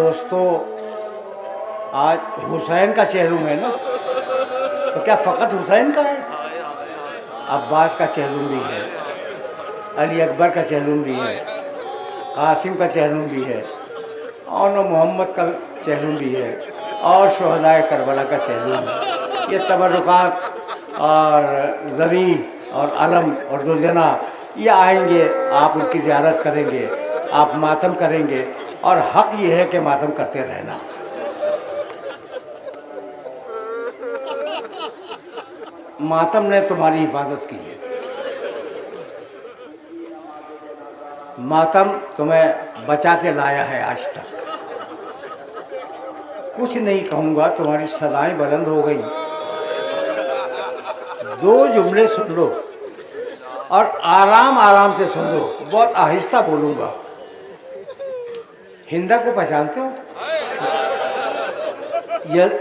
दोस्तों, आज हुसैन का चेहलुम है ना, तो क्या फ़कत हुसैन का है? अब्बास का चेहलुम भी है, अली अकबर का चेहलुम भी है, कासिम का चेहलुम भी है, और मोहम्मद का चेहलुम भी है, और शुहदाए करबला का चेहलुम है। ये तबरुकात और ज़री और अलम और दुलजना ये आएंगे, आप उनकी ज़ियारत करेंगे, आप मातम करेंगे, और हक़ ये है कि मातम करते रहना। मातम ने तुम्हारी हिफाजत की है, मातम तुम्हें बचा के लाया है आज तक। कुछ नहीं कहूँगा, तुम्हारी सदाएं बुलंद हो गई। दो जुमले सुन लो और आराम आराम से सुन लो, बहुत आहिस्ता बोलूँगा। हिंदा को पहचानते हो?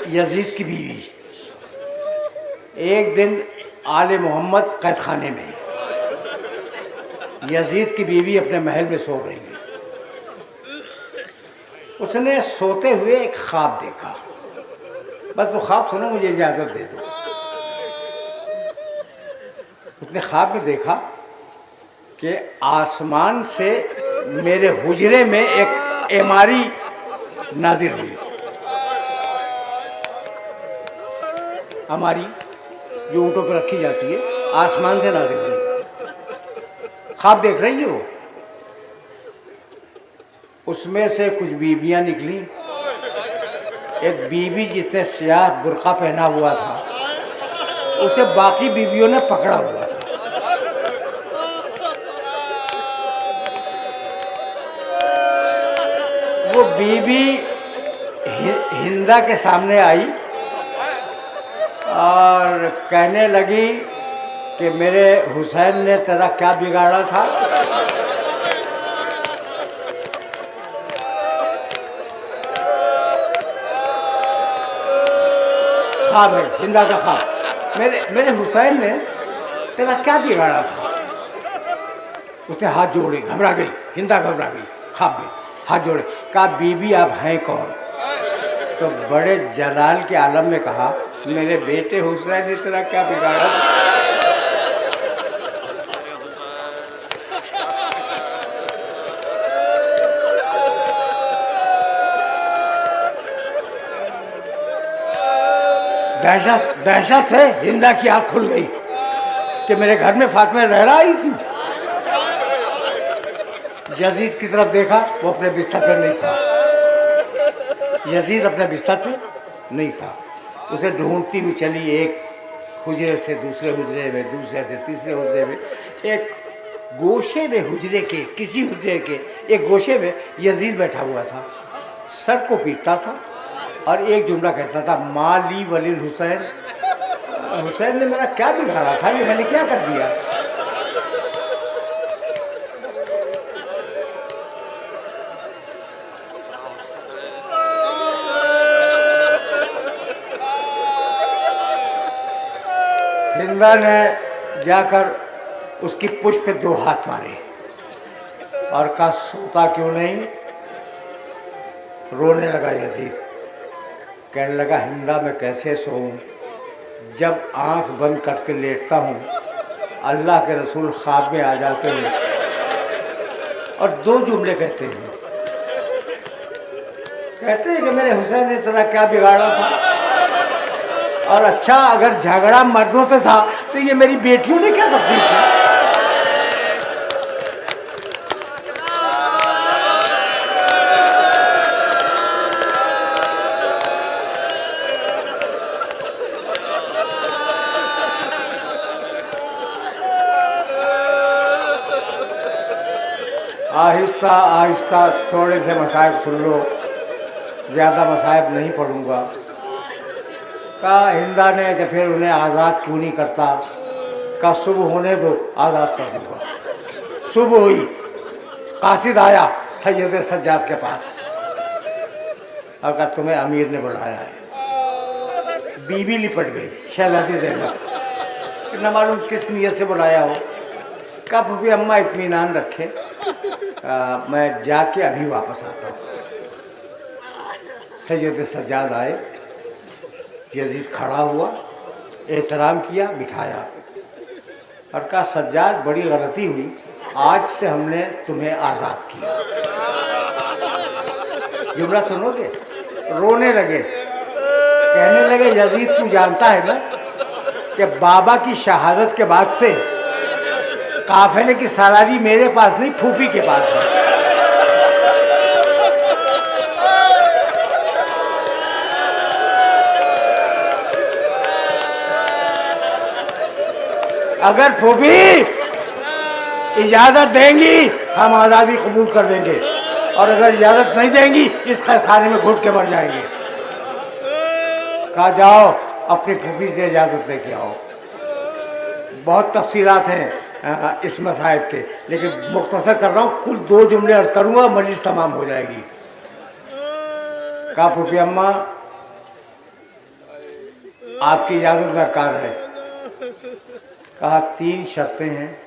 यजीद की बीवी। एक दिन आले मोहम्मद कैद खाने में, यजीद की बीवी अपने महल में सो रही है। उसने सोते हुए एक ख्वाब देखा। बस वो ख्वाब सुनो, मुझे इजाज़त दे दो। उसने ख्वाब में देखा कि आसमान से मेरे हुजरे में एक एमारी नाजिल हुई। हमारी जो ऊँटों पर रखी जाती है, आसमान से नाजिल हुई। ख्वाब देख रही हो। उसमें से कुछ बीबियां निकली। एक बीबी जिसने स्याह बुर्का पहना हुआ था, उसे बाकी बीबियों ने पकड़ा हुआ था। वो बीबी हिंदा के सामने आई और कहने लगी कि मेरे हुसैन ने तेरा क्या बिगाड़ा था? ख्वाब है, हिंदा का ख्वाब। मेरे हुसैन ने तेरा क्या बिगाड़ा था? उसने हाथ जोड़े, घबरा गई। हिंदा घबरा गई, ख्वाब में हाथ जोड़े। कहा, बीबी आप हैं कौन? तो बड़े जलाल के आलम में कहा, मेरे बेटे हुसैन ने तेरा क्या बिगाड़ा था? दहशत से हिंदा की आँख खुल गई कि मेरे घर में फातिमा ज़हरा आई थी। यजीद की तरफ देखा, वो अपने बिस्तर पर नहीं था। यजीद अपने बिस्तर पर नहीं था। उसे ढूंढती हुई चली, एक हुजरे से दूसरे हुजरे में, दूसरे से तीसरे हुजरे में, एक गोशे में हुजरे के, किसी हुजरे के एक गोशे में यजीद बैठा हुआ था। सर को पीटता था और एक जुमला कहता था, माली वलील हुसैन। हुसैन ने मेरा क्या बिगाड़ा था? ये मैंने क्या कर दिया? हिंदा ने जाकर उसकी पुष्प पे 2 हाथ मारे और कहा, सोता क्यों नहीं? रोने लगा यजीद। कहने लगा, हिंदा मैं कैसे सोऊं? जब आंख बंद करके लेटता हूँ, अल्लाह के रसूल ख्वाब में आ जाते हैं और 2 जुमले कहते हैं। कहते हैं कि मेरे हुसैन ने तेरा क्या बिगाड़ा था? और अच्छा, अगर झगड़ा मर्दों से था तो ये मेरी बेटियों ने क्या तकलीफ की? आहिस्ता आहिस्ता थोड़े से मसाइब सुन लो, ज़्यादा मसाइब नहीं पढ़ूँगा। कहा, हिंदा ने कि फिर उन्हें आज़ाद क्यों नहीं करता? कहा, सुबह होने दो, आज़ाद कर दूँगा। सुबह हुई, कासिद आया सैयद सज्जाद के पास और कहा, तुम्हें अमीर ने बुलाया है। बीवी लिपट गई, शहजादी ज़ैनब। न मालूम किस नियत से बुलाया हो। कहा, फूफी अम्मा इत्मीनान रखे, मैं जाके अभी वापस आता हूँ। सैयद सज्जाद आए, यजीद खड़ा हुआ, एहतराम किया, बिठाया और कहा सज्जाद बड़ी गलती हुई, आज से हमने तुम्हें आज़ाद किया। जुमला सुनोगे? रोने लगे, कहने लगे यजीद तू जानता है ना कि बाबा की शहादत के बाद से काफिले की सवारी मेरे पास नहीं, फूफी के पास है। अगर फूफी इजाजत देंगी हम आज़ादी कबूल कर लेंगे, और अगर इजाजत नहीं देंगी इस खाने में घुट के मर जाएंगे। कहा जाओ अपनी फूफी से इजाज़त लेके आओ। बहुत तफसीलात हैं इस मसाइब के, लेकिन मुख्तसर कर रहा हूँ, कुल 2 जुमले अर्ज करूँगा, मजलिस तमाम हो जाएगी। कहा फूफी अम्मा आपकी इजाज़त दरकार है। कहा 3 शर्तें हैं,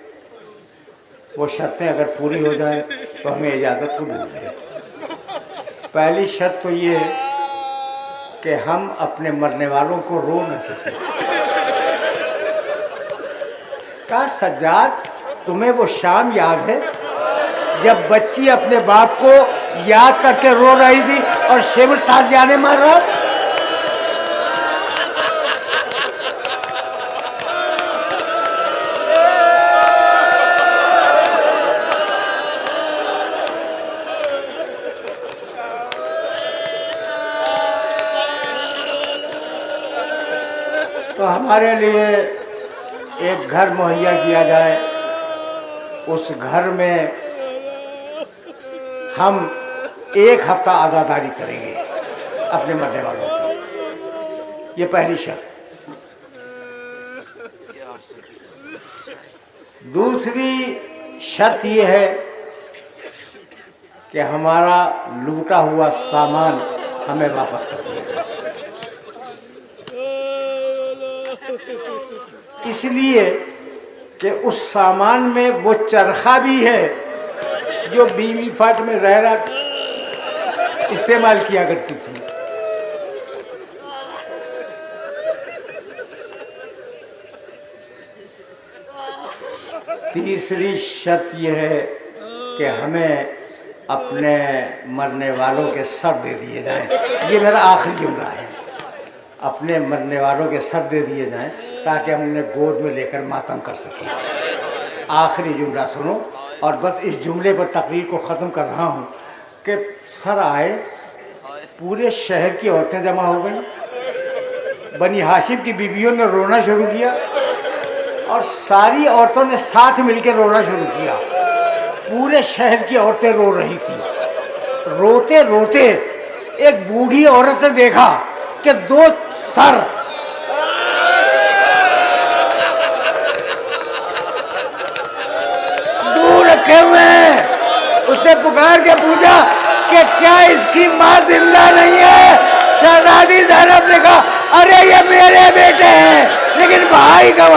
वो शर्तें अगर पूरी हो जाए तो हमें इजाज़त कबूल है। पहली शर्त तो ये है कि हम अपने मरने वालों को रो न सकें। कहा सज्जाद तुम्हें वो शाम याद है जब बच्ची अपने बाप को याद करके रो रही थी और शिविर ताज़ियाने मार रहा? तो हमारे लिए एक घर मुहैया किया जाए, उस घर में हम 1 हफ्ता आज़ादारी करेंगे अपने मरने वालों की। ये पहली शर्त। दूसरी शर्त ये है कि हमारा लूटा हुआ सामान हमें वापस कर दिया। इसलिए कि उस सामान में वो चरखा भी है जो बीवी फातिमा ज़हरा इस्तेमाल किया करती थी। तीसरी शर्त यह है कि हमें अपने मरने वालों के सर दे दिए जाएं। ये मेरा आखिरी जुमला है, अपने मरने वालों के सर दे दिए जाएं ताकि हम उन्हें गोद में लेकर मातम कर सकें। आखिरी जुमला सुनो, और बस इस जुमले पर तकरीर को ख़त्म कर रहा हूँ कि सर आए, पूरे शहर की औरतें जमा हो गई, बनी हाशिम की बीवियों ने रोना शुरू किया और सारी औरतों ने साथ मिलकर रोना शुरू किया। पूरे शहर की औरतें रो रही थी। रोते रोते एक बूढ़ी औरत ने देखा कि 2 सर दूर रखे हुए हैं। उसने पुकार के पूछा कि क्या इसकी माँ जिंदा नहीं है? शहजादी ज़ैनब ने कहा अरे ये मेरे बेटे हैं, लेकिन भाई का